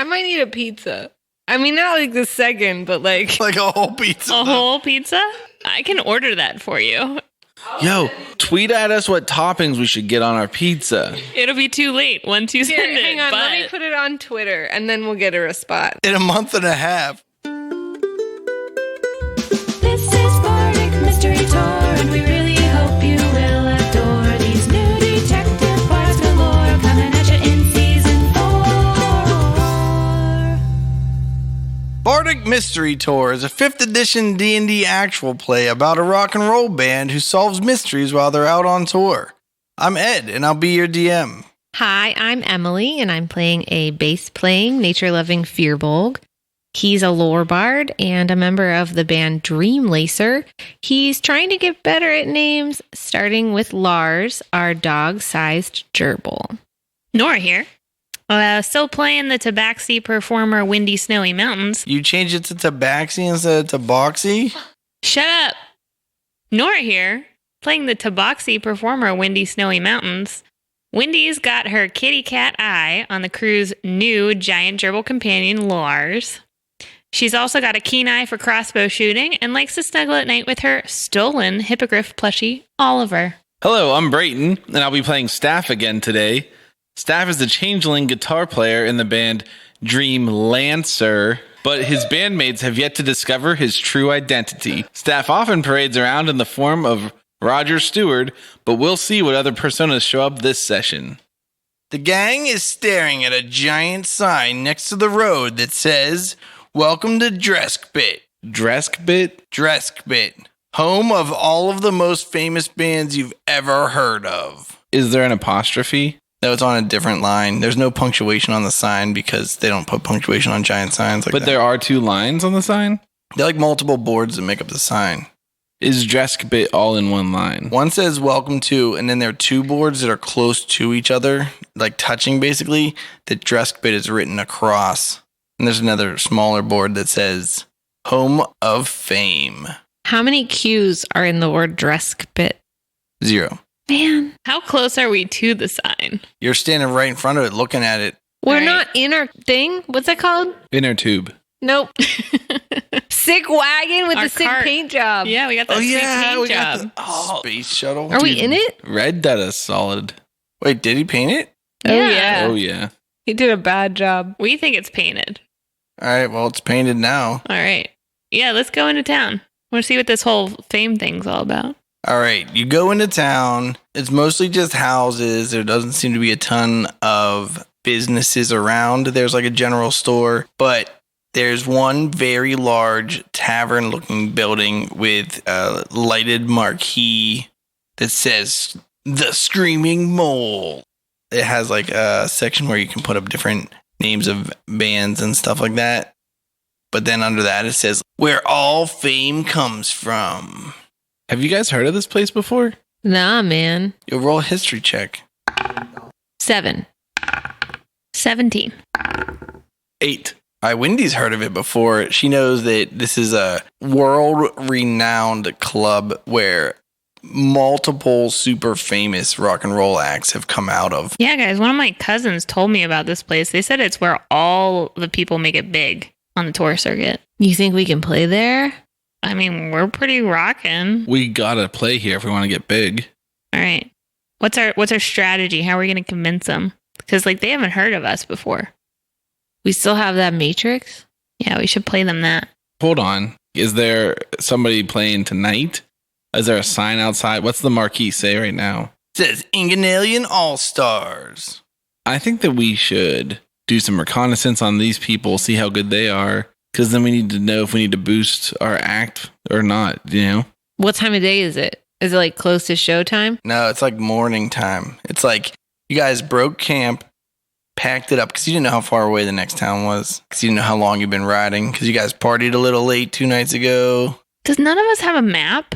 might need a pizza. I mean, not like the second, but like... Like a whole pizza. A whole pizza? I can order that for you. Yo, tweet at us what toppings we should get on our pizza. It'll be too late once you Here, send it. hang on, but let me put it on Twitter, and then we'll get a response. In a month and a half. This is Bardic Mystery Tour, and we really hope you will adore these new detective parts galore coming at you in season 4. Bardic Mystery Tour is a 5th edition D&D actual play about a rock and roll band who solves mysteries while they're out on tour. I'm Ed, and I'll be your DM. Hi, I'm Emily, and I'm playing a bass-playing, nature-loving Fearbolg. He's a lore bard and a member of the band Dreamlancer. He's trying to get better at names, starting with Lars, our dog-sized gerbil. Nora here. Still playing the Tabaxi performer Windy Snowy Mountains. You changed it to Tabaxi instead of Tabaxi? Shut up. Nora here. Playing the Tabaxi performer Windy Snowy Mountains. Windy's got her kitty cat eye on the crew's new giant gerbil companion, Lars. She's also got a keen eye for crossbow shooting and likes to snuggle at night with her stolen hippogriff plushie, Oliver. Hello, I'm Brayton, and I'll be playing Staff again today. Staff is the changeling guitar player in the band Dreamlancer, but his bandmates have yet to discover his true identity. Staff often parades around in the form of Roger Stewart, but we'll see what other personas show up this session. The gang is staring at a giant sign next to the road that says, "Welcome to Dreskbit." Dreskbit? Dreskbit. Home of all of the most famous bands you've ever heard of. Is there an apostrophe? No, it's on a different line. There's no punctuation on the sign because they don't put punctuation on giant signs like that. But there are 2 lines on the sign? They're like multiple boards that make up the sign. Is Dreskbit all in one line? One says welcome to, and then there are 2 boards that are close to each other, like touching basically, that Dreskbit is written across. And there's another smaller board that says Home of Fame. How many Q's are in the word Dreskbit? 0. Man, How close are we to the sign? You're standing right in front of it looking at it. we're Right. not in our thing. What's that called? Inner tube. Nope. Sick wagon with Our the sick cart. paint job. Yeah, we got that sweet paint we job. got the space shuttle. Are we in it? Red did a solid. Wait, did he paint it? Oh, Yeah. yeah. Oh, yeah. He did a bad job. We think it's painted. All right, well, it's painted now. All right. Yeah, let's go into town. Want to see what this whole fame thing's all about. All right, you go into town. It's mostly just houses. There doesn't seem to be a ton of businesses around. There's like a general store, but there's one very large tavern-looking building with a lighted marquee that says The Screaming Mole. It has like a section where you can put up different names of bands and stuff like that. But then under that, it says, Where All Fame Comes From. Have you guys heard of this place before? Nah, man. You'll roll a history check. 7. 17. 8. Wendy's heard of it before. She knows that this is a world-renowned club where multiple super famous rock and roll acts have come out of. Yeah, guys, one of my cousins told me about this place. They said it's where all the people make it big on the tour circuit. You think we can play there? I mean, we're pretty rocking. We gotta play here if we want to get big. All right. What's our strategy? How are we going to convince them? Because like they haven't heard of us before. We still have that Matrix? Yeah, we should play them that. Hold on. Is there somebody playing tonight? Is there a sign outside? What's the marquee say right now? It says Inganalian All-Stars. I think that we should do some reconnaissance on these people, see how good they are, because then we need to know if we need to boost our act or not, you know? What time of day is it? Is it like close to showtime? No, it's like morning time. It's like you guys broke camp, packed it up because you didn't know how far away the next town was, because you didn't know how long you've been riding, because you guys partied a little late 2 nights ago. Does none of us have a map?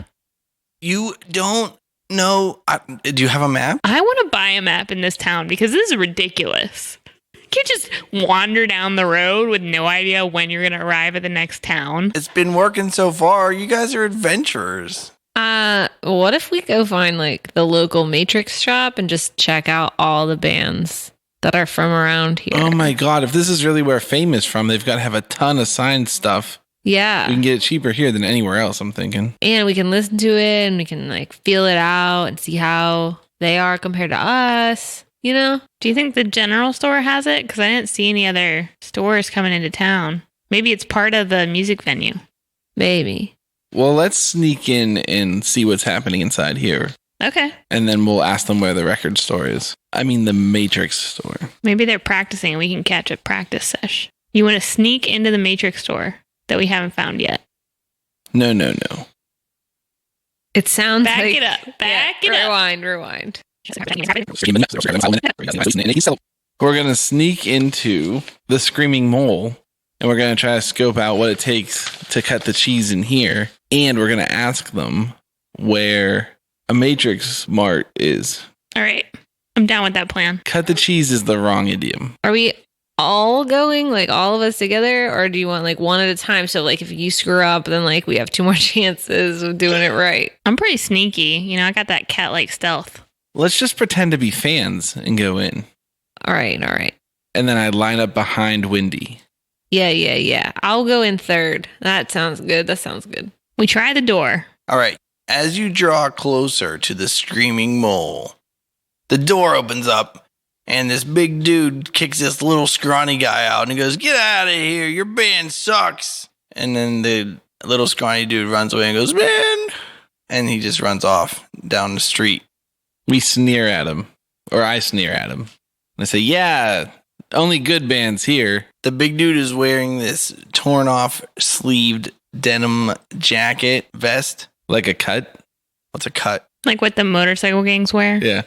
You don't know. Do you have a map? I want to buy a map in this town because this is ridiculous. You can't just wander down the road with no idea when you're going to arrive at the next town. It's been working so far. You guys are adventurers. What if we go find like the local Matrix shop and just check out all the bands that are from around here. Oh my God. If this is really where Fame is from, they've got to have a ton of signed stuff. Yeah. We can get it cheaper here than anywhere else, I'm thinking. And we can listen to it and we can like feel it out and see how they are compared to us, you know? Do you think the general store has it? Because I didn't see any other stores coming into town. Maybe it's part of the music venue. Maybe. Well, let's sneak in and see what's happening inside here. Okay. And then we'll ask them where the record store is. I mean, the Matrix store. Maybe they're practicing and we can catch a practice sesh. You want to sneak into the Matrix store that we haven't found yet. No. It sounds Back like... it up. Back it up. Rewind. We're going to sneak into the Screaming Mole, and we're going to try to scope out what it takes to cut the cheese in here. And we're going to ask them where a Matrix Mart is. All right. I'm down with that plan. Cut the cheese is the wrong idiom. Are we all going, like all of us together, or do you want like one at a time? So like if you screw up, then like we have 2 more chances of doing it right. I'm pretty sneaky. You know, I got that cat-like stealth. Let's just pretend to be fans and go in. All right. And then I line up behind Wendy. Yeah. I'll go in third. That sounds good. We try the door. All right. As you draw closer to the Screaming Mole, the door opens up and this big dude kicks this little scrawny guy out and he goes, "Get out of here. Your band sucks." And then the little scrawny dude runs away and goes, "Man." And he just runs off down the street. We sneer at him, or I sneer at him. And I say, "Yeah, only good bands here." The big dude is wearing this torn off sleeved denim jacket vest. Like a cut? What's a cut? Like what the motorcycle gangs wear. Yeah.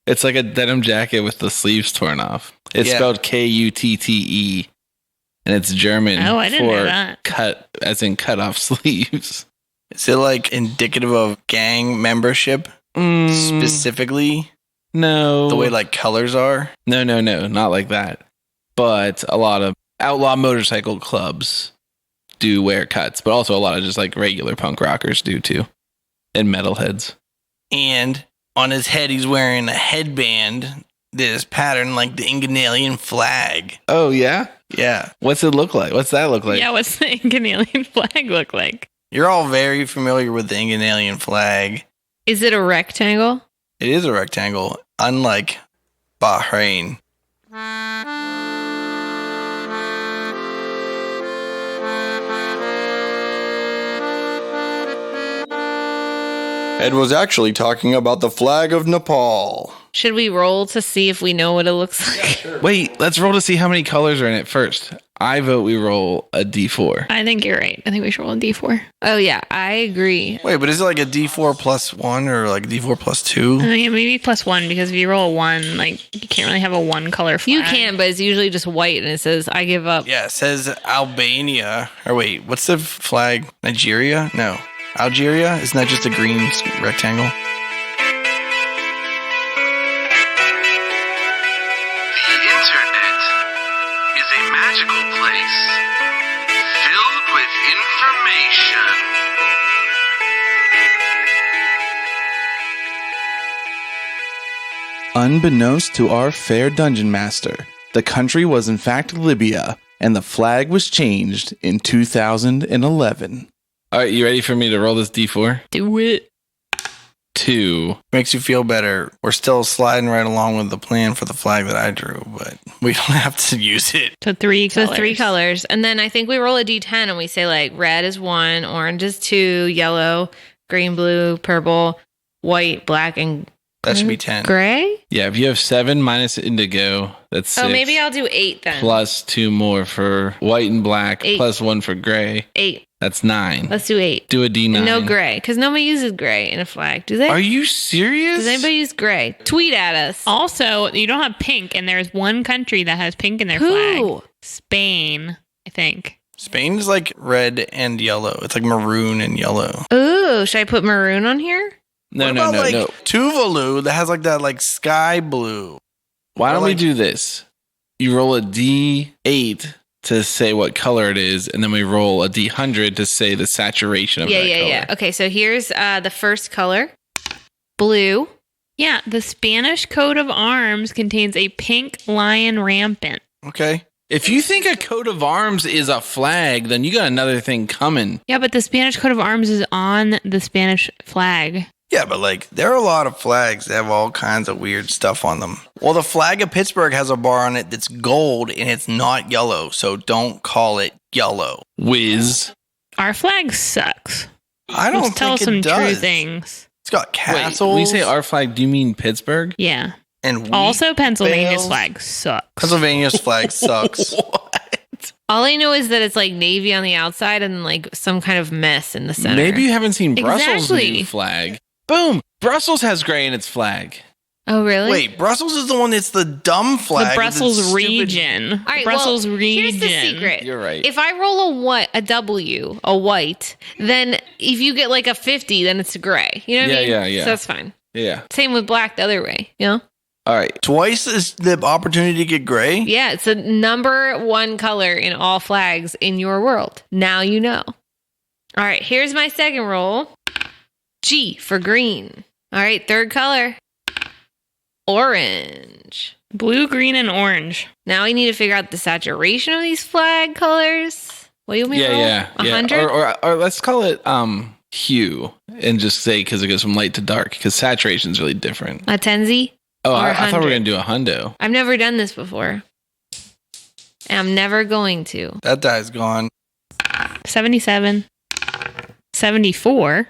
It's like a denim jacket with the sleeves torn off. It's Yeah. spelled Kutte, and it's German Oh, I didn't know that. cut, as in cut off sleeves. Is it like indicative of gang membership specifically? No. The way like colors are? No, not like that. But a lot of outlaw motorcycle clubs do wear cuts, but also a lot of just like regular punk rockers do too. And metalheads. And on his head, he's wearing a headband that is patterned like the Inganalian flag. Oh, yeah? Yeah. What's it look like? What's that look like? Yeah, what's the Canadian flag look like? You're all very familiar with the Inganalian flag. Is it a rectangle? It is a rectangle, unlike Bahrain. Ed was actually talking about the flag of Nepal. Should we roll to see if we know what it looks like? Wait, let's roll to see how many colors are in it first. I vote we roll a d4. I think you're right. I think we should roll a D4. Oh yeah, I agree. Wait, but is it like a D4 plus 1 or like a D4 plus 2? Yeah, maybe +1 because if you roll a 1, like you can't really have a 1 color flag. You can, but it's usually just white and it says, "I give up." Yeah, it says Albania. Or wait, what's the flag? Nigeria? No. Algeria? Isn't that just a green rectangle? The internet is a magical place filled with information. Unbeknownst to our fair dungeon master, the country was in fact Libya, and the flag was changed in 2011. All right, you ready for me to roll this d4? Do it. 2. Makes you feel better. We're still sliding right along with the plan for the flag that I drew, but we don't have to use it. So 3 So colors. 3 colors. And then I think we roll a D10 and we say like red is 1, orange is 2, yellow, green, blue, purple, white, black, and That should be 10. gray. Yeah, if you have 7 minus indigo, that's 6. Oh, maybe I'll do 8 then. Plus 2 more for white and black, 8. plus 1 for gray. 8. That's 9. Let's do 8. Do a d9. No gray, because nobody uses gray in a flag, do they? Are you serious? Does anybody use gray? Tweet at us. Also, you don't have pink, and there's one country that has pink in their Who? flag. Spain, I think. Spain is like red and yellow. It's like maroon and yellow. Ooh, should I put maroon on here? No, What no, about, no, like, no. Tuvalu that has like that like sky blue. Why don't Or we like- do this? You roll a d8 to say what color it is, and then we roll a d100 to say the saturation of that color. Yeah. Okay, so here's the first color. Blue. Yeah, the Spanish coat of arms contains a pink lion rampant. Okay. If you think a coat of arms is a flag, then you got another thing coming. Yeah, but the Spanish coat of arms is on the Spanish flag. Yeah, but like there are a lot of flags that have all kinds of weird stuff on them. Well, the flag of Pittsburgh has a bar on it that's gold and it's not yellow, so don't call it yellow. Whiz. Our flag sucks. I don't Let's tell think it some does. true things. It's got Wait, castles. when you say our flag, do you mean Pittsburgh? Yeah. and wheat Also, Pennsylvania's bales. flag sucks. Pennsylvania's flag sucks. All I know is that it's like navy on the outside and like some kind of mess in the center. Maybe you haven't seen Brussels' Exactly. new flag. Boom! Brussels has gray in its flag. Oh, really? Wait, Brussels is the one that's the dumb flag. The with Brussels its stupid- region. All right, Brussels well, region. Here's the secret. You're right. If I roll a W, a white, then if you get like a 50, then it's a gray. You know what I mean? Yeah. So that's fine. Yeah. Same with black the other way, you know? All right. Twice is the opportunity to get gray. Yeah, it's the number one color in all flags in your world. Now you know. All right, here's my second roll. G for green. All right, third color. Orange. Blue, green, and orange. Now we need to figure out the saturation of these flag colors. What do you mean? Yeah. 100? Or let's call it hue and just say because it goes from light to dark because saturation is really different. A tenzi? Oh, Or I thought we were 100. gonna do a hundo. I've never done this before. And I'm never going to. That die's gone. 77. 74.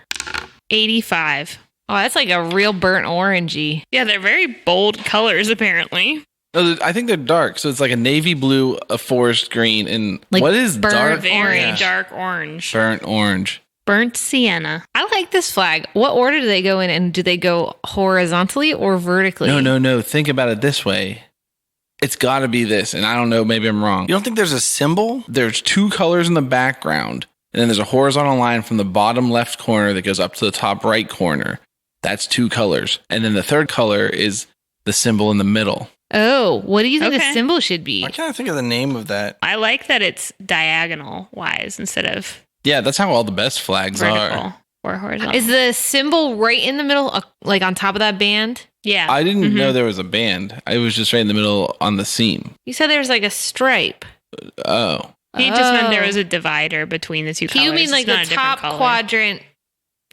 85. Oh, that's like a real burnt orangey. Yeah, they're very bold colors, apparently. No, I think they're dark. So it's like a navy blue, a forest green, and Like what is burnt dark? Very Orange. dark orange. Burnt orange. Burnt sienna. I like this flag. What order do they go in? And do they go horizontally or vertically? No. Think about it this way. It's got to be this, and I don't know. Maybe I'm wrong. You don't think there's a symbol? There's two colors in the background, and then there's a horizontal line from the bottom left corner that goes up to the top right corner. That's two colors, and then the third color is the symbol in the middle. Oh, what do you think the Okay. symbol should be? I can't think of the name of that. I like that it's diagonal wise instead of Yeah, that's how all the best flags vertical are. or horizontal. Is the symbol right in the middle, like on top of that band? yeah. I didn't Mhm. know there was a band. I was just right in the middle on the seam. You said there was like a stripe. Oh. He just meant there Oh. was a divider between the two colors. You mean like It's not the a different top color. quadrant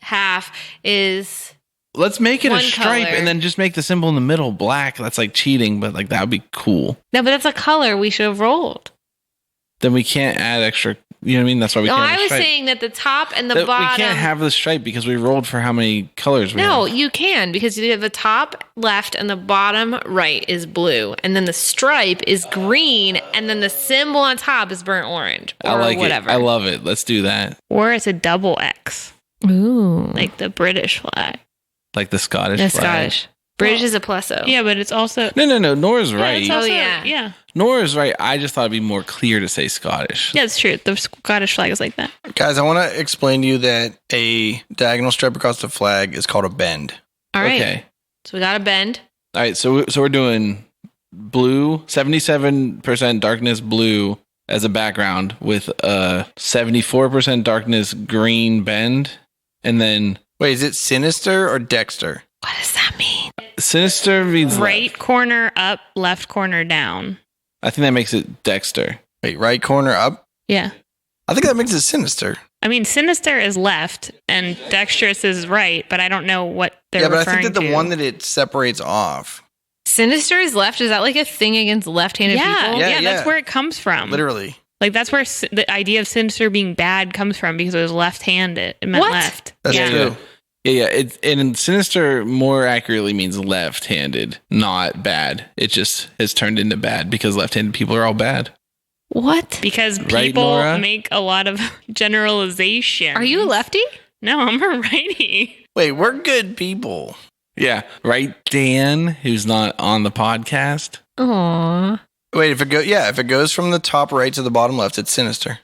half is... Let's make it One a stripe color. and then just make the symbol in the middle black. That's like cheating, but like that would be cool. No, but that's a color we should have rolled. Then we can't add extra. You know what I mean? That's why we No, can't. I have a was stripe. saying that the top and the That bottom... we can't have the stripe because we rolled for how many colors we No, have. you can because you have the top left and the bottom right is blue, and then the stripe is green, and then the symbol on top is burnt orange or I like whatever. it. I love it. Let's do that. Or it's a double X, Ooh, like the British flag. Like the Scottish the flag. Scottish. British is a plusso. Yeah, but it's also No. Nora's right. it's also, yeah. yeah. Nora's right. I just thought it'd be more clear to say Scottish. Yeah, it's true. The Scottish flag is like that. Guys, I want to explain to you that a diagonal stripe across the flag is called a bend. All right. Okay. So we got a bend. All right. So we're doing blue, 77% darkness blue as a background with a 74% darkness green bend, and then Wait, is it Sinister or Dexter? What does that mean? sinister means Right left. corner up, left corner down. I think that makes it Dexter. Wait, right corner up? Yeah. I think that makes it Sinister. I mean, sinister is left and dexterous is right, but I don't know what they're Yeah, but I referring think that the to. one that it separates off, Sinister is left. Is that like a thing against left-handed yeah, people? yeah, Yeah, that's yeah. where it comes from. literally. Like that's where the idea of sinister being bad comes from because it was left-handed. It meant What? left. That's yeah. true. Yeah. And sinister more accurately means left-handed, not bad. It just has turned into bad because left-handed people are all bad. What? Because Right, people Nora? make a lot of generalizations. Are you a lefty? No, I'm a righty. Wait, we're good people. Yeah, right, Dan, who's not on the podcast. Aww. Wait, if it goes from the top right to the bottom left, it's Sinister.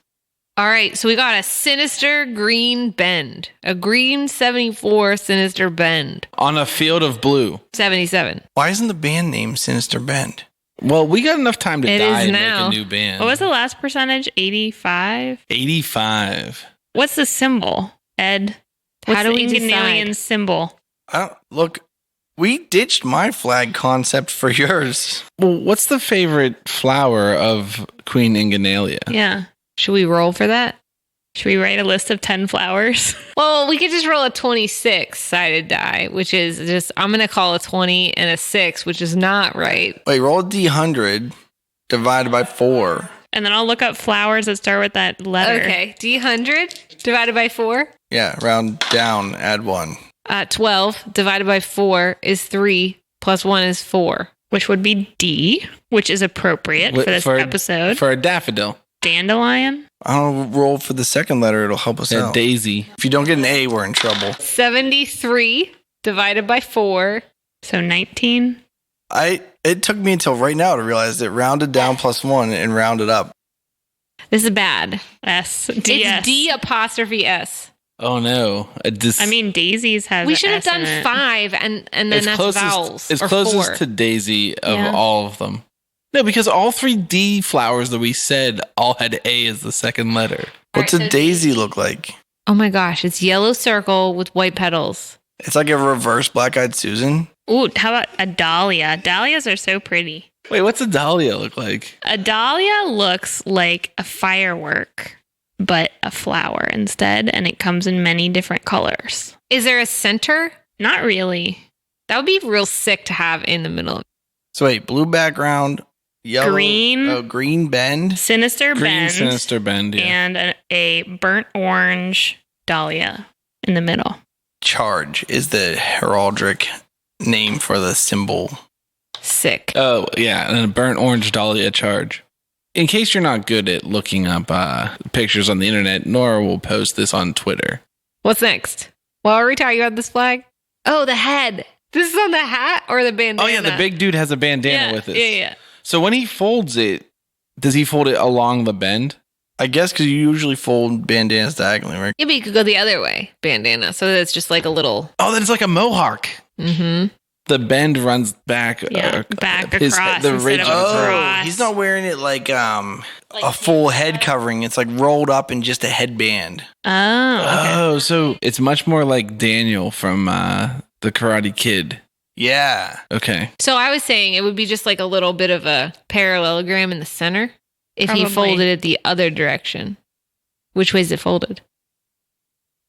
All right, so we got a sinister green bend. A green 74 sinister bend. On a field of blue. 77. Why isn't the band name Sinister Bend? Well, we got enough time to It die is and now. make a new band. What was the last percentage? 85? 85. What's the symbol, Ed? What's How do the we Ancient decide? Alien symbol? I don't look. We ditched my flag concept for yours. Well, what's the favorite flower of Queen Inganalia? Yeah. Should we roll for that? Should we write a list of 10 flowers? Well, we could just roll a 26-sided die, which is just, I'm going to call a 20 and a 6, which is not right. Wait, roll a D100 divided by 4. And then I'll look up flowers that start with that letter. Okay, D100 divided by 4. Yeah, round down, add 1. 12 divided by 4 is 3, plus 1 is 4. Which would be D, which is appropriate for this episode. For a daffodil. Dandelion. I'll roll for the second letter. It'll help us out. Daisy. If you don't get an A, we're in trouble. 73 divided by 4. So 19. It took me until right now to realize that rounded down plus 1 and rounded up. This is bad. S. It's D apostrophe S. Oh no. Daisies have We should have S in done it. 5 and then that's vowels. It's or closest 4. to Daisy of Yeah. all of them. No, because all 3 D flowers that we said all had A as the second letter. What's a daisy look like? Oh my gosh, it's yellow circle with white petals. It's like a reverse Black-Eyed Susan. Ooh, how about a dahlia? Dahlias are so pretty. Wait, what's a dahlia look like? A dahlia looks like a firework, but a flower instead, and it comes in many different colors. Is there a center? Not really. That would be real sick to have in the middle. So wait, blue background, yellow, Green. green bend. Sinister Green bend sinister bend, yeah. and a burnt orange dahlia in the middle. Charge is the heraldic name for the symbol. Sick. Oh, yeah, and a burnt orange dahlia charge. In case you're not good at looking up pictures on the internet, Nora will post this on Twitter. What's next? Well, are we talking about this flag? Oh, the head. This is on the hat or the bandana? Oh, yeah, the big dude has a bandana with it. Yeah. So when he folds it, does he fold it along the bend? I guess because you usually fold bandanas diagonally, right? Maybe you could go the other way, bandana, so that it's just like a little. Oh, then it's like a mohawk. Mm-hmm. The bend runs back. Back his- across the instead ridge of of his across. He's not wearing it like a full head covering. It's like rolled up in just a headband. Oh, okay. Oh, so it's much more like Daniel from The Karate Kid. Yeah. Okay. So I was saying it would be just like a little bit of a parallelogram in the center if he Probably. folded it the other direction. Which way is it folded?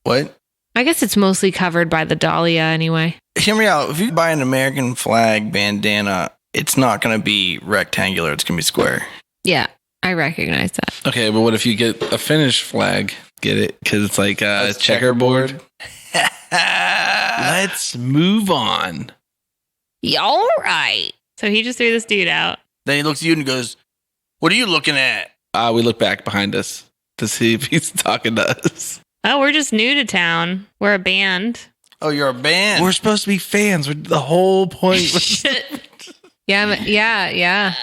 What? I guess it's mostly covered by the dahlia anyway. Hear me out. If you buy an American flag bandana, it's not going to be rectangular. It's going to be square. Yeah, I recognize that. Okay, but what if you get a Finnish flag? Get it? Because it's like a checkerboard. Let's move on. Yeah, all right. So he just threw this dude out. Then he looks at you and goes, "What are you looking at?" We look back behind us to see if he's talking to us. Oh, we're just new to town. We're a band. Oh, you're a band. We're supposed to be fans. The whole point was Yeah.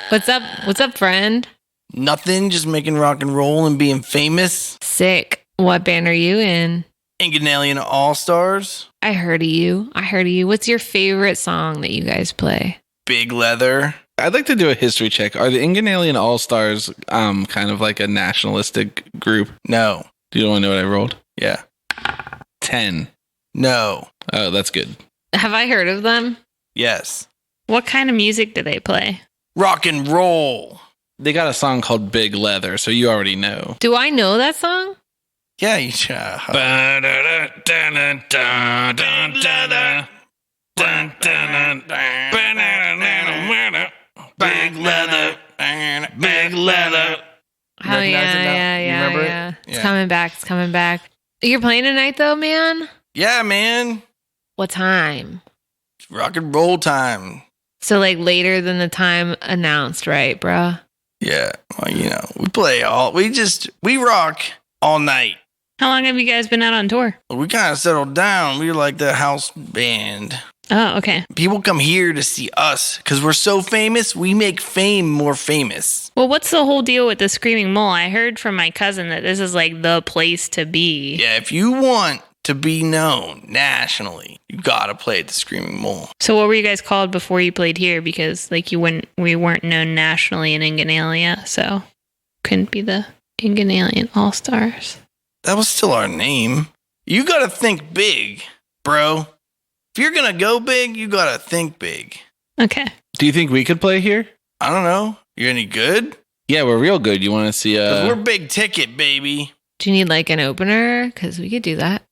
What's up? What's up, friend? Nothing, just making rock and roll and being famous. Sick. What band are you in? Inganalian All-Stars, I heard of you. What's your favorite song that you guys play? Big Leather. I'd like to do a history check. Are the Inganalian All-Stars kind of like a nationalistic group? No. Do you want to know what I rolled? Yeah. 10. No. Oh, that's good. Have I heard of them? Yes. What kind of music do they play? Rock and roll. They got a song called Big Leather, so you already know. Do I know that song? Yeah, you Big Leather. Big Leather. Oh, Recognize it now? yeah. You remember it? Yeah. It's Yeah. coming back. You're playing tonight, though, man? Yeah, man. What time? It's rock and roll time. So, like, later than the time announced, right, bruh? Yeah. Well, we rock all night. How long have you guys been out on tour? We kind of settled down. We were like the house band. Oh, okay. People come here to see us because we're so famous. We make fame more famous. Well, what's the whole deal with the Screaming Mole? I heard from my cousin that this is like the place to be. Yeah, if you want to be known nationally, you gotta play at the Screaming Mole. So what were you guys called before you played here? Because like we weren't known nationally in Inganalia, so couldn't be the Inganalian All-Stars. That was still our name. You gotta think big, bro. If you're going to go big, you got to think big. Okay. Do you think we could play here? I don't know. You any good? Yeah, we're real good. You want to see 'Cause we're big ticket, baby. Do you need like an opener? Because we could do that.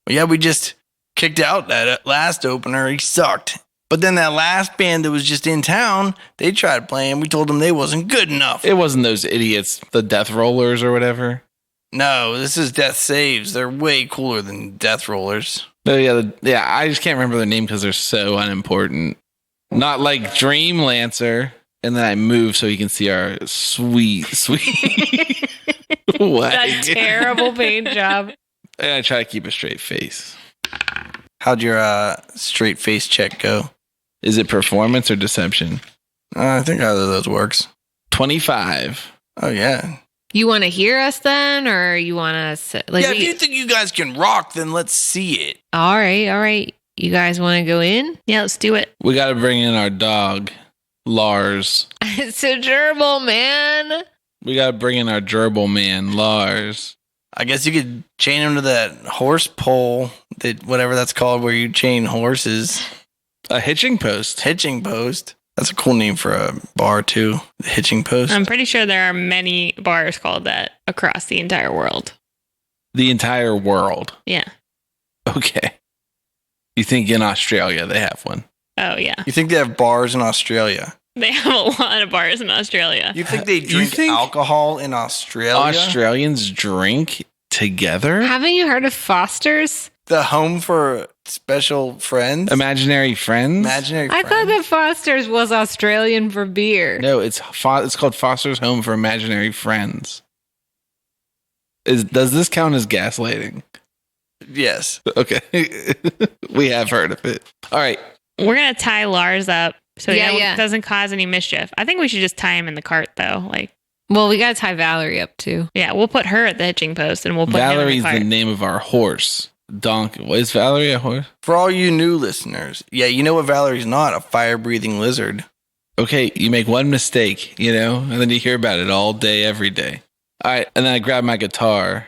Well, yeah, we just kicked out that last opener. He sucked. But then that last band that was just in town, they tried playing. We told them they wasn't good enough. It wasn't those idiots, the Death Rollers or whatever. No, this is Death Saves. They're way cooler than Death Rollers. Oh, yeah, I just can't remember their name because they're so unimportant. Not like Dreamlancer. And then I move so you can see our sweet what? That terrible paint job. And I try to keep a straight face. How'd your straight face check go? Is it performance or deception? I think either of those works. 25. Oh, yeah. You want to hear us then, or you want us? Like, Yeah, if you think you guys can rock, then let's see it. all right. You guys want to go in? Yeah, let's do it. We got to bring in our dog, Lars. It's a gerbil, man. We got to bring in our gerbil man, Lars. I guess you could chain him to that horse pole, that whatever that's called, where you chain horses. A hitching post. Hitching post. That's a cool name for a bar, too. The hitching post. I'm pretty sure there are many bars called that across the entire world. The entire world. Yeah. Okay. You think in Australia they have one? Oh, yeah. You think they have bars in Australia? They have a lot of bars in Australia. You think they drink think alcohol in Australia? Australians drink together? Haven't you heard of Foster's? The home for special friends? Imaginary friends? Imaginary I friends? thought that Foster's was Australian for beer. No, it's called Foster's Home for Imaginary Friends. Does this count as gaslighting? Yes. Okay. We have heard of it. All right. We're going to tie Lars up so he Yeah. doesn't cause any mischief. I think we should just tie him in the cart, though. Like, Well, we got to tie Valerie up too. yeah, we'll put her at the hitching post and we'll put Valerie's him in the the cart. name of our horse. Donkey. Is Valerie a horse? For all you new listeners, yeah, you know what Valerie's not? A fire-breathing lizard. Okay, you make one mistake, and then you hear about it all day, every day. All right, and then I grab my guitar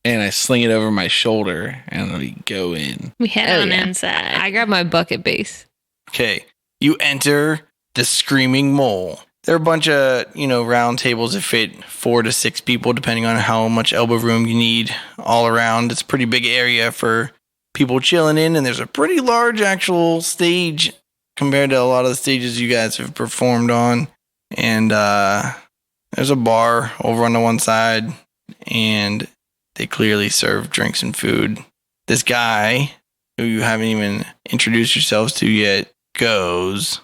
and I sling it over my shoulder and we go in. We head Oh, on yeah. inside. I grabbed my bucket base. Okay, you enter the Screaming Mole. There are a bunch of, round tables that fit 4 to 6 people, depending on how much elbow room you need all around. It's a pretty big area for people chilling in, and there's a pretty large actual stage compared to a lot of the stages you guys have performed on. And there's a bar over on the one side, and they clearly serve drinks and food. This guy, who you haven't even introduced yourselves to yet, goes...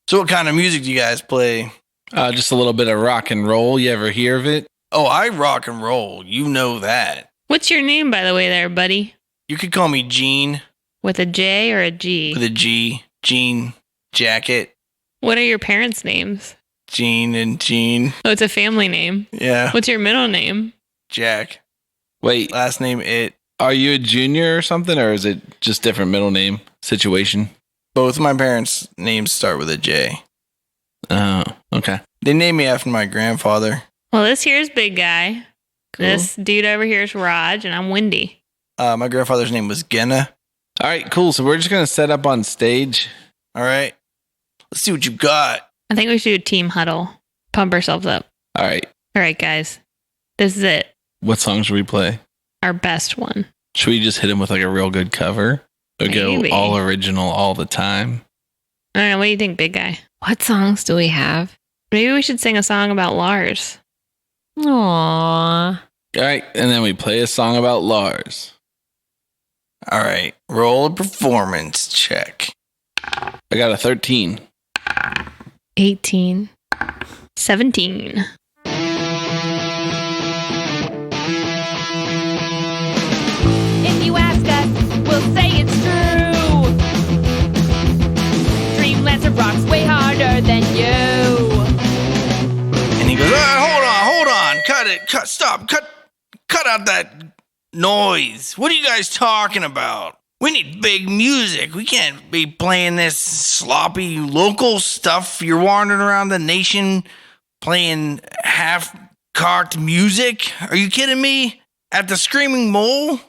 So what kind of music do you guys play? Just a little bit of rock and roll. You ever hear of it? Oh, I rock and roll. You know that. What's your name, by the way, there, buddy? You could call me Gene With a J or a G? with a G. Gene Jacket. What are your parents' names? Gene and Gene. Oh, it's a family name. Yeah. What's your middle name? Jack. Wait, Last name It. are you a junior or something, or is it just different middle name situation? Both of my parents' names start with a J. Oh, okay. They named me after my grandfather. Well, this here's Big Guy. Cool. This dude over here is Raj, and I'm Wendy. My grandfather's name was Genna. All right, cool. So we're just going to set up on stage. All right. Let's see what you got. I think we should do a team huddle. Pump ourselves up. All right. All right, guys. This is it. What song should we play? Our best one. Should we just hit him with like a real good cover? Or Maybe. go all original all the time? I don't know. What do you think, Big Guy? What songs do we have? Maybe we should sing a song about Lars. Aww. All right. And then we play a song about Lars. All right. Roll a performance check. I got a 13. 18. 17. If you ask us, we'll say it's true. Dreamlancer rocks way harder than you. And he goes, hold on. Stop. Cut out that noise. What are you guys talking about? We need big music. We can't be playing this sloppy local stuff. You're wandering around the nation playing half-cocked music. Are you kidding me? At the Screaming Mole?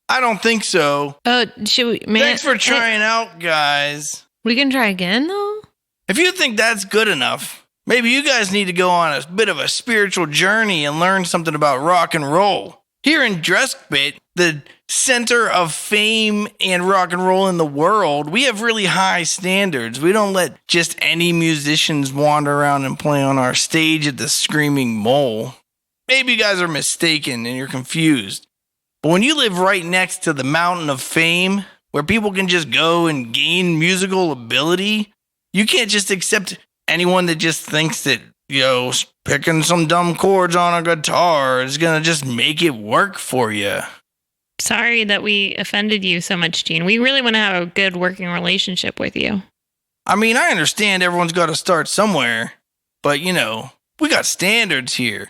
I don't think so. Oh, should we, man? Thanks for trying out, guys. We can try again, though? If you think that's good enough, maybe you guys need to go on a bit of a spiritual journey and learn something about rock and roll. Here in Dreskbit, the center of fame and rock and roll in the world, we have really high standards. We don't let just any musicians wander around and play on our stage at the Screaming Mole. Maybe you guys are mistaken and you're confused. But when you live right next to the Mountain of Fame, where people can just go and gain musical ability, you can't just accept anyone that just thinks that, picking some dumb chords on a guitar is going to just make it work for you. Sorry that we offended you so much, Gene. We really want to have a good working relationship with you. I mean, I understand everyone's got to start somewhere, but, we got standards here.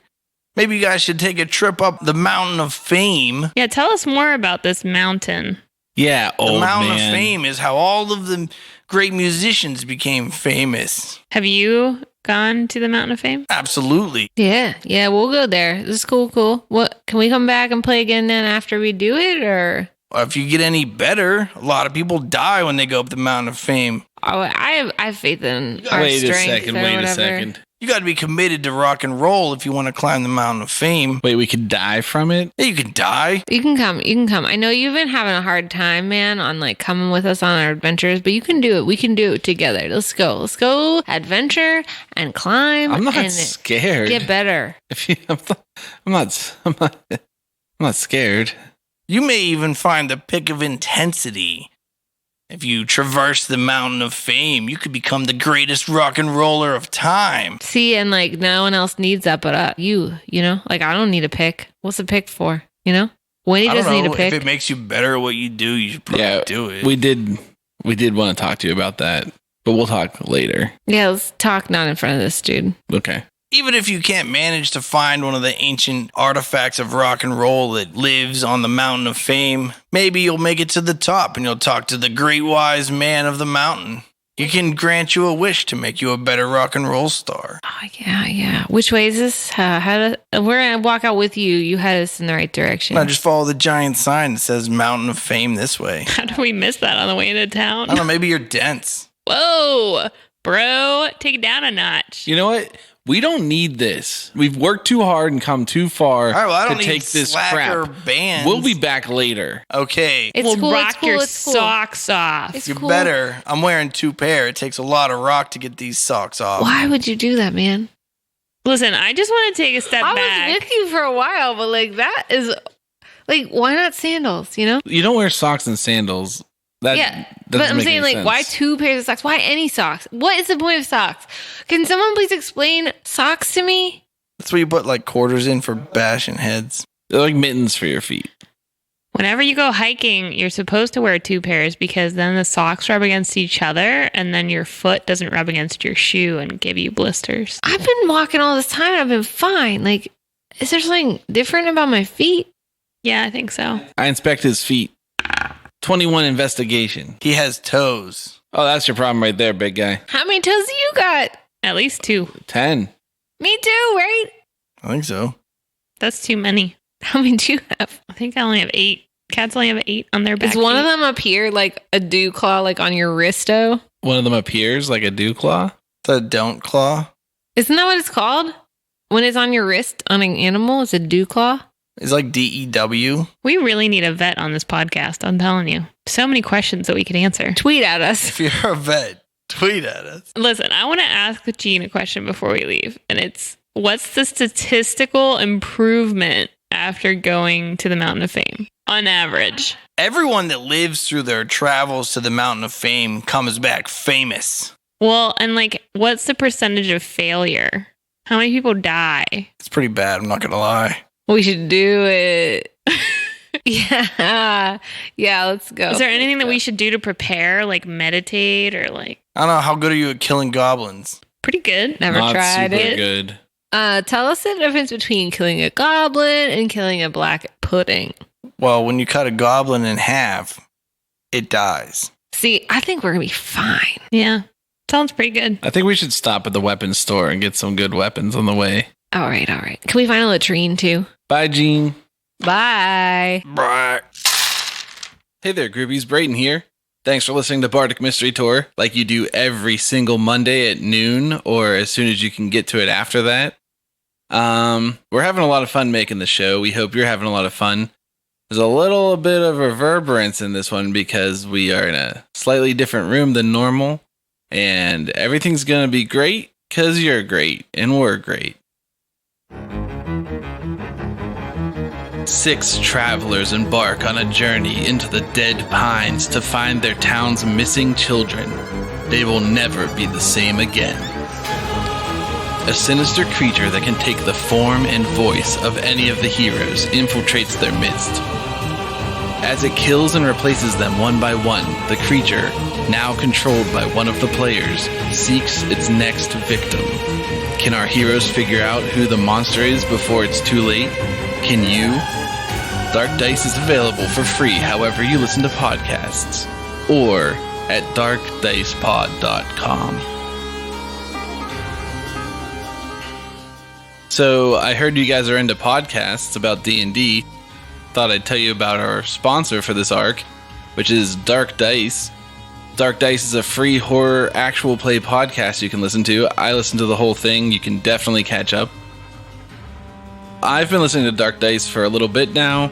Maybe you guys should take a trip up the Mountain of Fame. Yeah, tell us more about this mountain. Yeah, The Mountain of Fame is how all of the great musicians became famous. Have you gone to the Mountain of Fame? Absolutely. Yeah, we'll go there. This is cool. What, can we come back and play again then after we do it, or? If you get any better, a lot of people die when they go up the Mountain of Fame. Oh, I have faith in our Wait a strength second, or wait a whatever. second. You got to be committed to rock and roll if you want to climb the Mountain of Fame. Wait, we could die from it? Yeah, you can die. You can come. I know you've been having a hard time, man, on like coming with us on our adventures, but you can do it. We can do it together. Let's go adventure and climb. I'm not and scared. Get better. I'm not scared. You may even find the pick of intensity. If you traverse the Mountain of Fame, you could become the greatest rock and roller of time. See, and like no one else needs that but you, Like I don't need a pick. What's a pick for, Wendy I don't doesn't need know. a pick. If it makes you better at what you do, you should probably do it. We did want to talk to you about that, but we'll talk later. Yeah, let's talk not in front of this dude. Okay. Even if you can't manage to find one of the ancient artifacts of rock and roll that lives on the Mountain of Fame, maybe you'll make it to the top and you'll talk to the great wise man of the mountain. He can grant you a wish to make you a better rock and roll star. Oh, yeah. Which way is this? We're going to walk out with you. You head us in the right direction. Now just follow the giant sign that says Mountain of Fame this way. How do we miss that on the way into town? I don't know, maybe you're dense. Whoa, bro, take it down a notch. You know what? We don't need this. We've worked too hard and come too far All right, well, I don't to need take this slacker crap. bands. We'll be back later. Okay. It's We'll cool. rock It's cool. your It's cool. socks off. It's You cool. better. I'm wearing 2 pair. It takes a lot of rock to get these socks off. Why would you do that, man? Listen, I just want to take a step I back. was with you for a while, but like that is like why not sandals? You don't wear socks and sandals. That Yeah, but doesn't I'm make saying any like why sense. 2 pairs of socks? Why any socks? What is the point of socks? Can someone please explain socks to me? That's where you put like quarters in for bashing heads. They're like mittens for your feet. Whenever you go hiking, you're supposed to wear 2 pairs because then the socks rub against each other and then your foot doesn't rub against your shoe and give you blisters. I've been walking all this time and I've been fine. Like, is there something different about my feet? Yeah, I think so. I inspect his feet. 21 investigation. He has toes. Oh, that's your problem right there, big guy. How many toes do you got? At least 2. 10. Me too, right? I think so. That's too many. How many do you have? I think I only have 8. Cats only have 8 on their back. Is one of feet. them up here like a dew claw, like on your wristo? One of them appears like a dew claw. The don't claw. Isn't that what it's called? When it's on your wrist on an animal, it's a dew claw. It's like DEW. We really need a vet on this podcast, I'm telling you. So many questions that we could answer. Tweet at us. If you're a vet, tweet at us. Listen, I want to ask Gene a question before we leave. And it's, what's the statistical improvement after going to the Mountain of Fame on average? Everyone that lives through their travels to the Mountain of Fame comes back famous. Well, and like, what's the percentage of failure? How many people die? It's pretty bad, I'm not going to lie. We should do it. Yeah, let's go. Is there anything that we should do to prepare, like meditate or like I don't know, how good are you at killing goblins? pretty good? Never Not tried super it. good. Tell us the difference between killing a goblin and killing a black pudding. Well, when you cut a goblin in half, it dies. See, I think we're gonna be fine. Yeah. Sounds pretty good. I think we should stop at the weapons store and get some good weapons on the way. All right. Can we find a latrine too? Bye, Gene. Bye. Right. Hey there, groupies. Brayden here. Thanks for listening to Bardic Mystery Tour, like you do every single Monday at noon, or as soon as you can get to it after that. We're having a lot of fun making the show. We hope you're having a lot of fun. There's a little bit of reverberance in this one because we are in a slightly different room than normal, and everything's going to be great because you're great, and we're great. 6 travelers embark on a journey into the dead pines to find their town's missing children. They will never be the same again. A sinister creature that can take the form and voice of any of the heroes infiltrates their midst. As it kills and replaces them one by one, the creature, now controlled by one of the players, seeks its next victim. Can our heroes figure out who the monster is before it's too late? Can you? Dark Dice is available for free however you listen to podcasts, or at darkdicepod.com. So I heard you guys are into podcasts about D&D. Thought I'd tell you about our sponsor for this arc, which is Dark Dice. Dark Dice is a free horror actual play podcast you can listen to. I listened to the whole thing. You can definitely catch up. I've been listening to Dark Dice for a little bit now.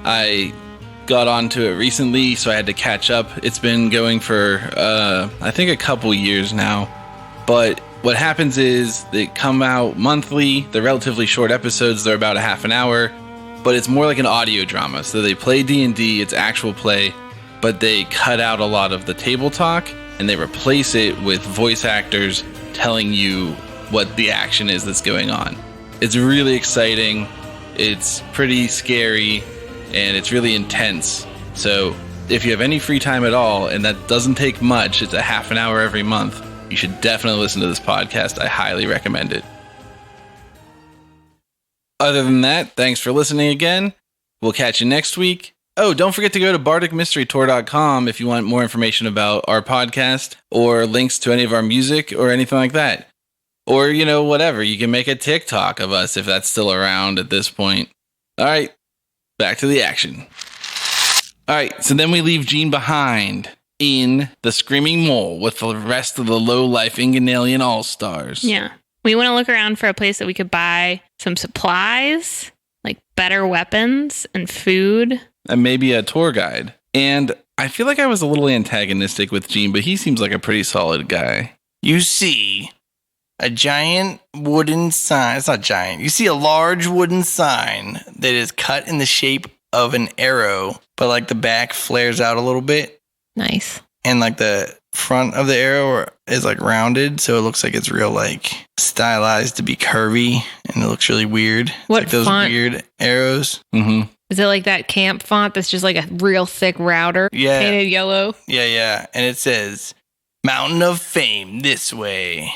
I got onto it recently, so I had to catch up. It's been going for, I think, a couple years now. But what happens is they come out monthly. They're relatively short episodes. They're about a half an hour. But it's more like an audio drama. So they play D&D, it's actual play, but they cut out a lot of the table talk, and they replace it with voice actors telling you what the action is that's going on. It's really exciting, it's pretty scary, and it's really intense. So if you have any free time at all, and that doesn't take much, it's a half an hour every month, you should definitely listen to this podcast. I highly recommend it. Other than that, thanks for listening again. We'll catch you next week. Oh, don't forget to go to bardicmysterytour.com if you want more information about our podcast or links to any of our music or anything like that. Or, whatever. You can make a TikTok of us if that's still around at this point. All right, back to the action. All right, so then we leave Jean behind in the Screaming Mole with the rest of the low-life Inganalian All-Stars. Yeah. We want to look around for a place that we could buy some supplies, like better weapons and food. And maybe a tour guide. And I feel like I was a little antagonistic with Gene, but he seems like a pretty solid guy. You see a giant wooden sign. It's not giant. You see a large wooden sign that is cut in the shape of an arrow, but like the back flares out a little bit. Nice. And like the front of the arrow is like rounded, so it looks like it's real like stylized to be curvy, and it looks really weird. It's What like those font? weird arrows. Mm-hmm. Is it like that camp font that's just like a real thick router? Yeah. Painted yellow? Yeah. And it says, Mountain of Fame this way.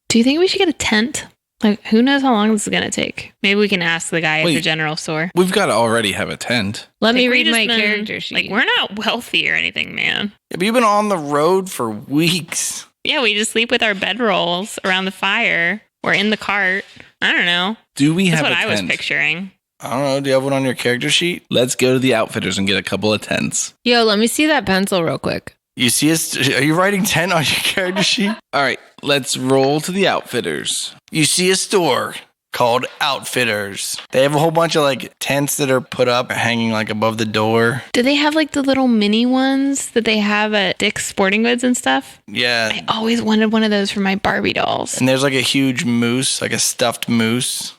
Do you think we should get a tent? Like, who knows how long this is going to take? Maybe we can ask the guy at the Wait. general store. We've got to already have a tent. Let me Like, read we've my just been- character sheet. Like, we're not wealthy or anything, man. Yeah, but you've been on the road for weeks. Yeah, we just sleep with our bedrolls around the fire or in the cart. I don't know. Do we That's have what a I was tent? picturing. I don't know. Do you have one on your character sheet? Let's go to the Outfitters and get a couple of tents. Yo, let me see that pencil real quick. You see are you writing 10 on your character sheet? All right, let's roll to the Outfitters. You see a store called Outfitters. They have a whole bunch of like tents that are put up hanging like above the door. Do they have like the little mini ones that they have at Dick's Sporting Goods and stuff? Yeah. I always wanted one of those for my Barbie dolls. And there's like a huge moose, like a stuffed moose.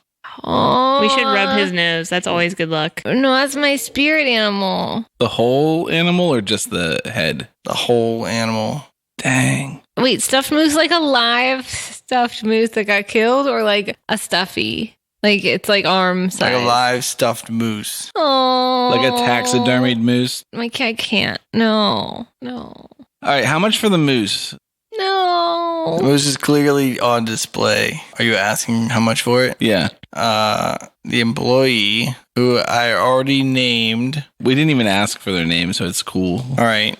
Oh, We should rub his nose. That's always good luck. No, that's my spirit animal. The whole animal or just the head? The whole animal. Dang. Wait, stuffed moose like a live stuffed moose that got killed, or like a stuffy? Like it's like arm size. Like a live stuffed moose. Oh, Like a taxidermied moose? My cat can't. No. All right, how much for the moose? No. The moose is clearly on display. Are you asking how much for it? Yeah. The employee who I already named. We didn't even ask for their name, so it's cool. All right.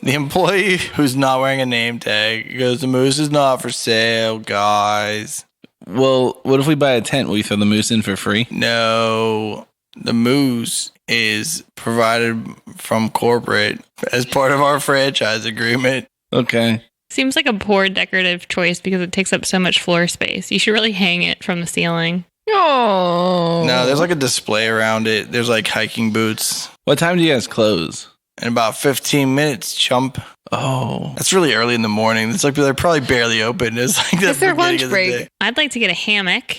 The employee who's not wearing a name tag goes, the moose is not for sale, guys. Well, what if we buy a tent? Will you throw the moose in for free? No, the moose is provided from corporate as part of our franchise agreement. Okay. Seems like a poor decorative choice because it takes up so much floor space. You should really hang it from the ceiling. Oh. No, there's like a display around it. There's like hiking boots. What time do you guys close? In about 15 minutes, chump. Oh. That's really early in the morning. It's like they're probably barely open. It's like the It's their beginning lunch of the break. day. I'd like to get a hammock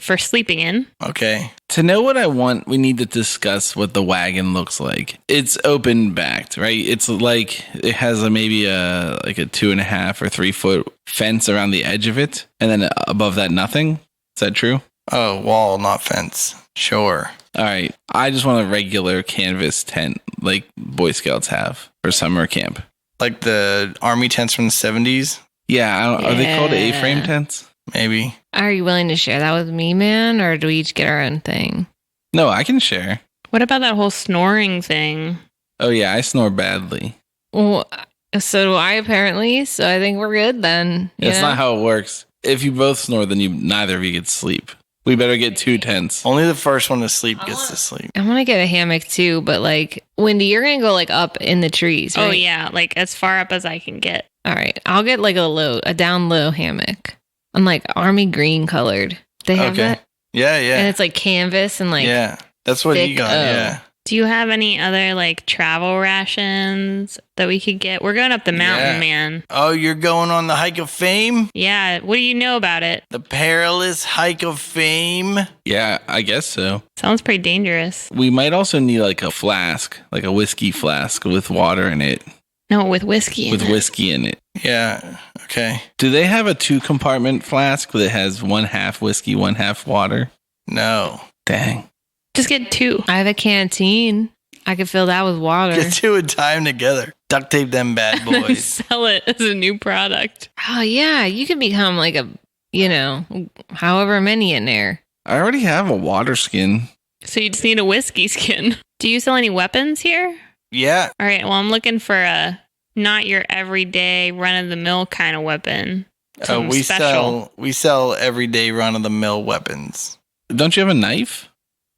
for sleeping in. Okay. To know what I want, we need to discuss what the wagon looks like. It's open backed, right? It's like it has maybe a 2.5 or 3 foot fence around the edge of it, and then above that, nothing. Is that true? Oh, wall, not fence. Sure. All right. I just want a regular canvas tent like Boy Scouts have for summer camp. Like the army tents from the 70s, Yeah. Are they called Yeah. A-frame tents? maybe. Are you willing to share that with me, man? Or do we each get our own thing? No, I can share. What about that whole snoring thing? Oh, yeah. I snore badly. Well, so do I apparently. So I think we're good then. That's Yeah. not how it works. If you both snore, then neither of you get sleep. We better get 2 tents. Only the first one to sleep gets to sleep. I want to get a hammock too, but like, Wendy, you're going to go like up in the trees, right? Oh, yeah. Like as far up as I can get. All right. I'll get like a down low hammock. I'm like army green colored. They have Okay. that. Yeah, And yeah. it's like canvas and like, Yeah. That's what he thick got. O. Yeah. Do you have any other like travel rations that we could get? We're going up the mountain, Yeah. man. Oh, you're going on the hike of fame? Yeah. What do you know about it? The perilous hike of fame? Yeah, I guess so. Sounds pretty dangerous. We might also need like a flask, like a whiskey flask with water in it, No, with whiskey. in with it. whiskey in it. Yeah. Okay. Do they have a 2-compartment flask that has 1/2 whiskey, 1/2 water? No. Dang. Just get 2. I have a canteen. I could fill that with water. Get 2 and tie them together. Duct tape them bad And then boys. sell it as a new product. Oh yeah, you could become like however many in there. I already have a water skin. So you just need a whiskey skin. Do you sell any weapons here? Yeah. All right. Well, I'm looking for a not your everyday run of the mill kind of weapon. Something we special. sell everyday run of the mill weapons. Don't you have a knife?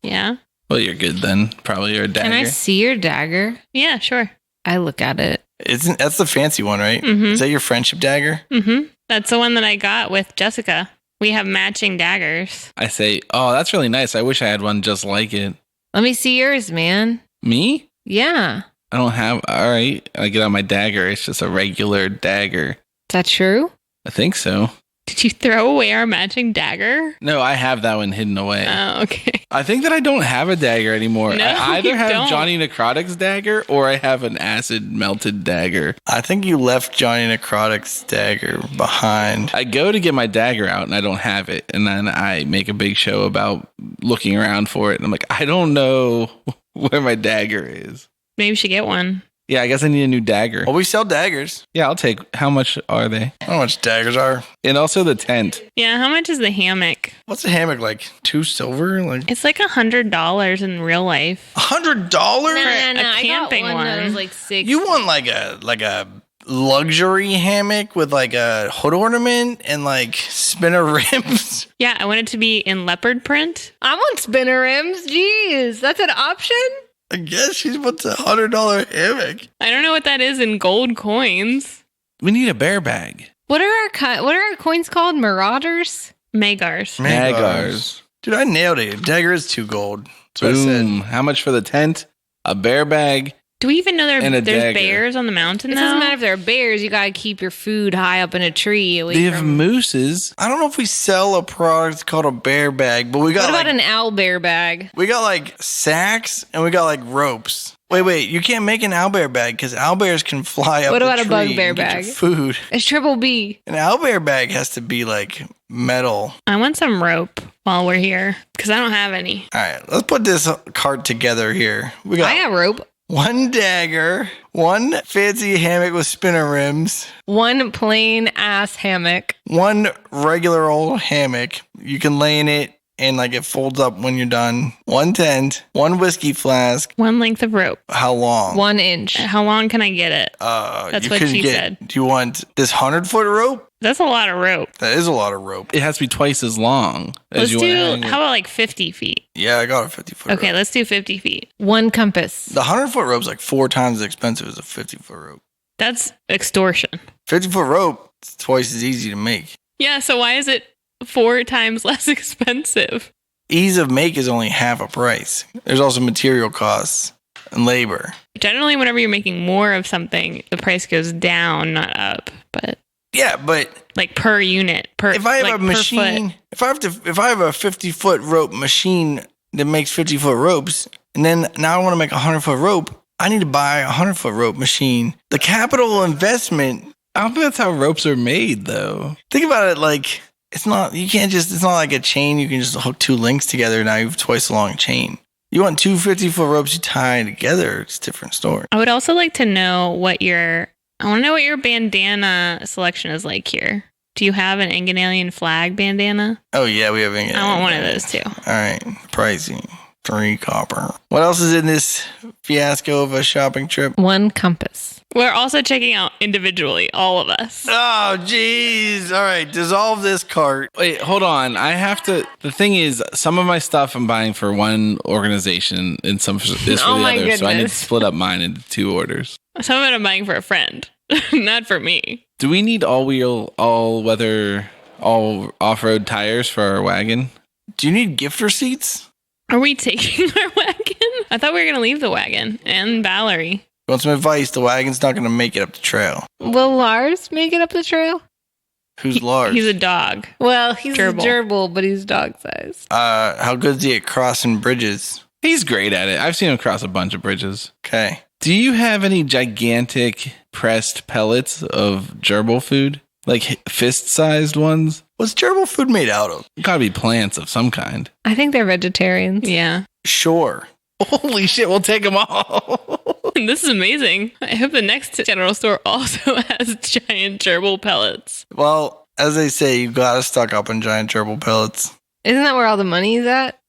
Yeah. Well, you're good then. Probably you're a dagger. Can I see your dagger? Yeah. Sure. I look at it. That's the fancy one, right? Mhm. Is that your friendship dagger? Mm-hmm. That's the one that I got with Jessica. We have matching daggers. I say, oh, that's really nice. I wish I had one just like it. Let me see yours, man. Me? Yeah. I don't have. All right. I get out my dagger. It's just a regular dagger. Is that true? I think so. Did you throw away our matching dagger? No, I have that one hidden away. Oh, okay. I think that I don't have a dagger anymore. No, I either you have don't. Johnny Necrotic's dagger or I have an acid melted dagger. I think you left Johnny Necrotic's dagger behind. I go to get my dagger out and I don't have it. And then I make a big show about looking around for it. And I'm like, I don't know where my dagger is. Maybe we should get one. Yeah, I guess I need a new dagger. Well, we sell daggers. Yeah, I'll take. How much are they? I don't know how much daggers are. And also the tent. Yeah. How much is the hammock? What's a hammock like? 2 silver? Like It's like $100 in real life. $100? a I got camping one that one. was like 6. You want like a luxury hammock with like a hood ornament and like spinner rims? Yeah. I want it to be in leopard print. I want spinner rims. Jeez, that's an option. I guess she wants a $100 hammock. I don't know what that is in gold coins. We need a bear bag. What are our coins called? Marauders. Megars. Megars. Dude, I nailed it. A dagger is 2 gold. That's what I said. Boom. How much for the tent? A bear bag. Do we even know And a there's dagger. bears on the mountain It though? doesn't matter if there are bears. You gotta keep your food high up in a tree. Away They have from... mooses. I don't know if we sell a product called a bear bag, but we got What about like, an owl bear bag? we got like sacks and we got like ropes. Wait, you can't make an owlbear bag because owlbears can fly up What the about a tree bugbear and get your bag? food. It's triple B. An owlbear bag has to be like metal. I want some rope while we're here because I don't have any. All right, let's put this cart together here. We got I got rope. 1 dagger, 1 fancy hammock with spinner rims, One plain ass hammock. 1 regular old hammock. You can lay in it and like it folds up when you're done. 1 tent, 1 whiskey flask. One length of rope. How long? 1 inch. How long can I get it? That's what she said. Do you want this 100-foot rope? That's a lot of rope. That is a lot of rope. It has to be twice as long as Let's you do, want to how about like 50 feet? Yeah, I got a 50-foot Okay, rope. let's do 50 feet. One compass. The 100-foot rope's like 4 times as expensive as a 50-foot rope. That's extortion. 50-foot rope is twice as easy to make. Yeah, so why is it 4 times less expensive? Ease of make is only half a price. There's also material costs and labor. Generally, whenever you're making more of something, the price goes down, not up. But Yeah, but like per unit, if I have like a per machine, foot. if I have a 50-foot rope machine that makes 50-foot ropes, and then now I want to make a 100-foot rope, I need to buy a 100-foot rope machine. The capital investment. I don't think that's how ropes are made, though. Think about it like it's not like a chain. You can just hook 2 links together. Now you have twice the long chain. You want 2 50-foot ropes you tie together. It's a different story. I would also like to know what your bandana selection is like here. Do you have an Enganalian flag bandana? Oh yeah, we have. I want one of those too. All right, pricey. 3 copper. What else is in this fiasco of a shopping trip? One compass. We're also checking out individually, all of us. Oh, jeez. All right, dissolve this cart. Wait, hold on. I have to. The thing is, some of my stuff I'm buying for one organization and some is for Oh the my other. So I need to goodness. split up mine into 2 orders. Some of it I'm buying for a friend, not for me. Do we need all weather, all off road tires for our wagon? Do you need gift receipts? Are we taking our wagon? I thought we were going to leave the wagon and Valerie. Want some advice? The wagon's not going to make it up the trail. Will Lars make it up the trail? Who's Lars? He's a dog. Well, he's Gerbil. a gerbil, but he's dog sized. How good is he at crossing bridges? He's great at it. I've seen him cross a bunch of bridges. Okay. Do you have any gigantic pressed pellets of gerbil food? Like fist-sized ones? What's gerbil food made out of? Gotta be plants of some kind. I think they're vegetarians. Yeah. Sure. Holy shit, we'll take them all. This is amazing. I hope the next general store also has giant gerbil pellets. Well, as they say, you gotta stock up on giant gerbil pellets. Isn't that where all the money's at?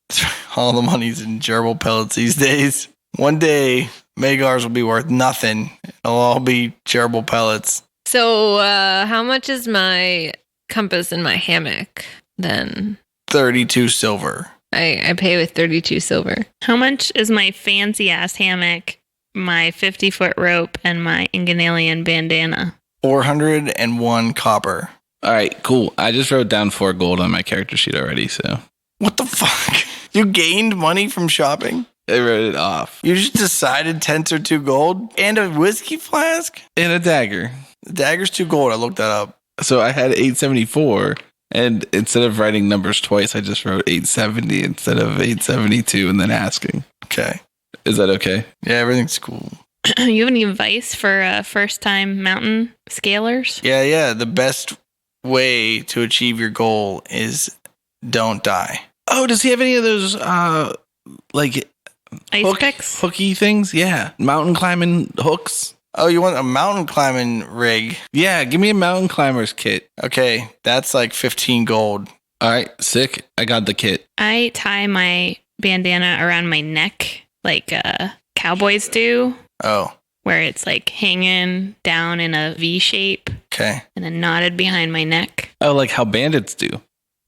All the money's in gerbil pellets these days. One day, Megars will be worth nothing. It'll all be gerbil pellets. So, how much is my compass and my hammock then? 32 silver. I pay with 32 silver. How much is my fancy ass hammock, my 50-foot rope, and my Enganalian bandana? 401 copper. All right, cool. I just wrote down 4 gold on my character sheet already, so What the fuck? You gained money from shopping? I wrote it off. You just decided tents are 2 gold? And a whiskey flask? And a dagger. The dagger's 2 gold. I looked that up. So I had 874, and instead of writing numbers twice, I just wrote 870 instead of 872 and then asking. Okay. Is that okay? Yeah, everything's cool. You have any advice for first-time mountain scalers? Yeah. The best way to achieve your goal is don't die. Oh, does he have any of those, like, Ice picks? hooky things? Yeah. Mountain climbing hooks? Oh, you want a mountain climbing rig? Yeah, give me a mountain climber's kit. Okay, that's like 15 gold. All right, sick. I got the kit. I tie my bandana around my neck like cowboys do, Oh, where it's like hanging down in a V shape okay. and then knotted behind my neck. Oh, like how bandits do.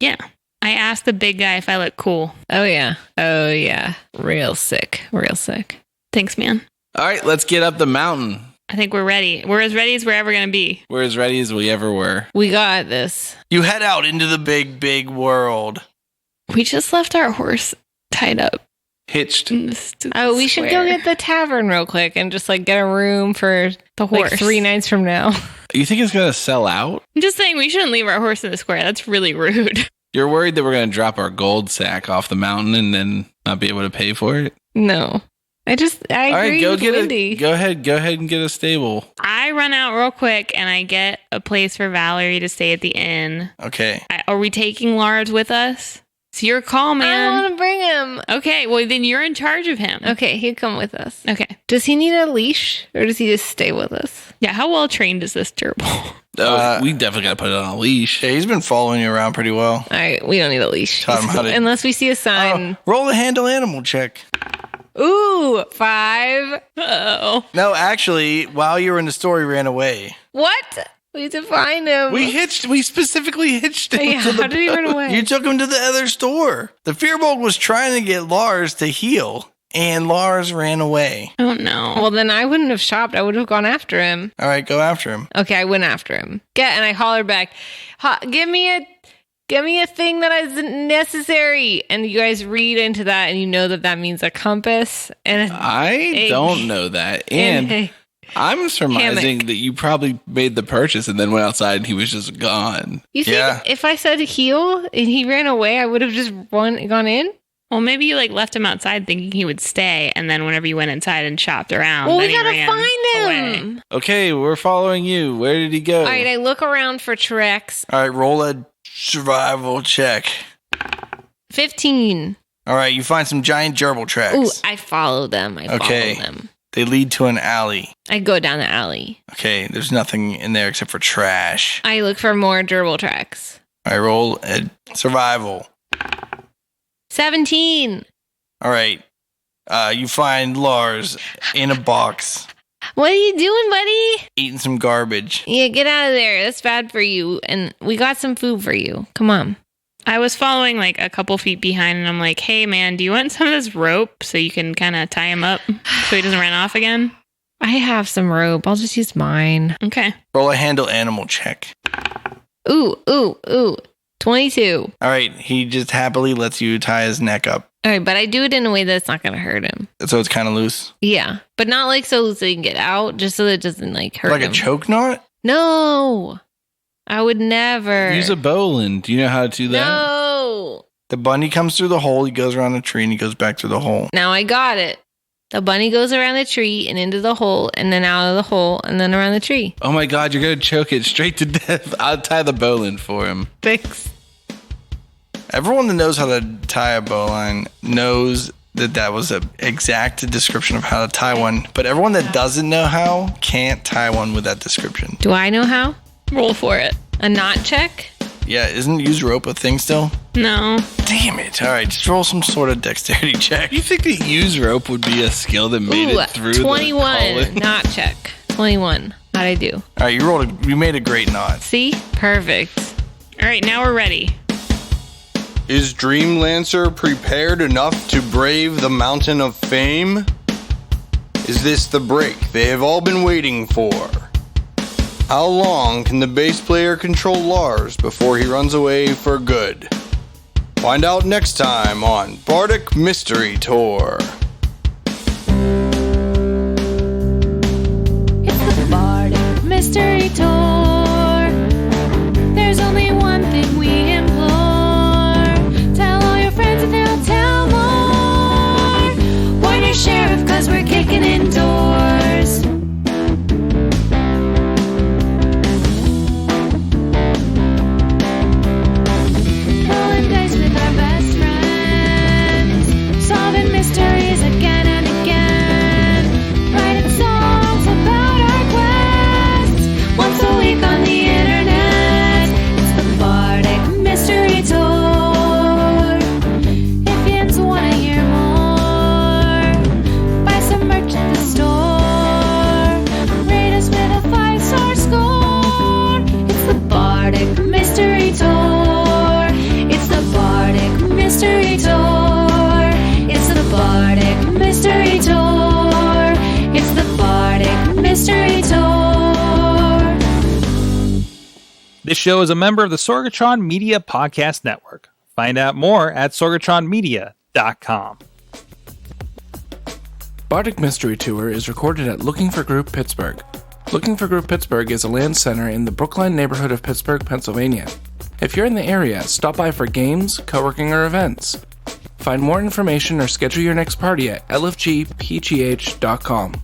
Yeah. I asked the big guy if I look cool. Oh, yeah. Oh, yeah. Real sick. Real sick. Thanks, man. All right, let's get up the mountain. I think we're ready. We're as ready as we're ever going to be. We're as ready as we ever were. We got this. You head out into the big, big world. We just left our horse tied up. Hitched. in this stupid Oh, we should go square. get the tavern real quick and just like get a room for the horse. like 3 nights from now. You think it's going to sell out? I'm just saying we shouldn't leave our horse in the square. That's really rude. You're worried that we're going to drop our gold sack off the mountain and then not be able to pay for it? No. I All right, agree go with get Wendy. it. Go ahead and get a stable. I run out real quick and I get a place for Valerie to stay at the inn. Okay. Are we taking Lars with us? It's your call, I man. want to bring him. Okay, well then you're in charge of him. Okay, he'll come with us. Okay. Does he need a leash or does he just stay with us? Yeah, how well trained is this gerbil? Oh, we definitely got to put it on a leash. Yeah, he's been following you around pretty well. All right, we don't need a leash. Taught him how to- Unless we see a sign. Roll a handle animal check. Ooh, 5. Uh-oh. No, actually, while you were in the store, he ran away. What? We need to find him. We specifically hitched him Yeah, to the how did he run boat. away? You took him to the other store. The Fearbolg was trying to get Lars to heal, and Lars ran away. Oh no. Well, then I wouldn't have shopped. I would have gone after him. All right, go after him. Okay, I went after him. And I hollered back, give me a thing that is necessary. And you guys read into that, and you know that means a compass. And I don't know that. And I'm surmising that you probably made the purchase and then went outside and he was just gone. you think if I said heal and he ran away, I would have just gone in? Well, maybe you like left him outside thinking he would stay, and then whenever you went inside and shopped around, Well, then we he gotta ran find him. away. Okay, we're following you. Where did he go? All right, I look around for Trex. All right, roll a survival check. 15. All right, you find some giant gerbil tracks. Ooh, I follow them. Okay. Follow them. They lead to an alley. I go down the alley. Okay, there's nothing in there except for trash. I look for more gerbil tracks. All right, roll a survival. 17. All right, you find Lars in a box What are you doing, buddy? eating some garbage. Yeah, get out of there. That's bad for you. And we got some food for you. Come on. I was following like a couple feet behind, and I'm like, "Hey, man, do you want some of this rope so you can kind of tie him up so he doesn't run off again?" I have some rope. I'll just use mine. Okay. Roll a handle animal check. Ooh. 22. All right, he just happily lets you tie his neck up. All right, but I do it in a way that's not going to hurt him. So it's kind of loose. Yeah, but not like so he can get out, just so that it doesn't like hurt Like him. a choke knot? No. I would never. Use a bowline. Do you know how to do that? No. The bunny comes through the hole, he goes around the tree, and he goes back through the hole. Now I got it. The bunny goes around the tree and into the hole and then out of the hole and then around the tree. Oh my God, you're going to choke it straight to death. I'll tie the bowline for him. Fix. Everyone that knows how to tie a bowline knows that was an exact description of how to tie one. But everyone that doesn't know how can't tie one with that description. Do I know how? Roll for it. A knot check? Yeah, isn't use rope a thing still? No. Damn it. All right, just roll some sort of dexterity check. You think that use rope would be a skill that made Ooh, it through 21. the collar? Knot check. 21. How'd I do? All right, you made a great knot. See? Perfect. All right, now we're ready. Is Dreamlancer prepared enough to brave the mountain of fame? Is this the break they have all been waiting for? How long can the bass player control Lars before he runs away for good? Find out next time on Bardic Mystery Tour. It's the Bardic Mystery Tour. There's only one thing we implore. Tell all your friends and they'll tell more. Warn your sheriff, 'cause we're kicking indoors. Rolling dice with our best friends. Solving mysteries again and again. Writing songs about our quests. Once a week on the internet. It's the Bardic Mystery Tour. If yins want to hear more, buy some merch at the store. Rate us with a 5-star score. It's the Bardic Mystery Tour. It's the Bardic Mystery Tour. It's the Bardic Mystery Tour. It's the Bardic Mystery Tour. This show is a member of the Sorgatron Media Podcast Network. Find out more at sorgatronmedia.com. Bardic Mystery Tour is recorded at Looking for Group Pittsburgh. Looking for Group Pittsburgh is a land center in the Brookline neighborhood of Pittsburgh, Pennsylvania. If you're in the area, stop by for games, co-working, or events. Find more information or schedule your next party at lfgpgh.com.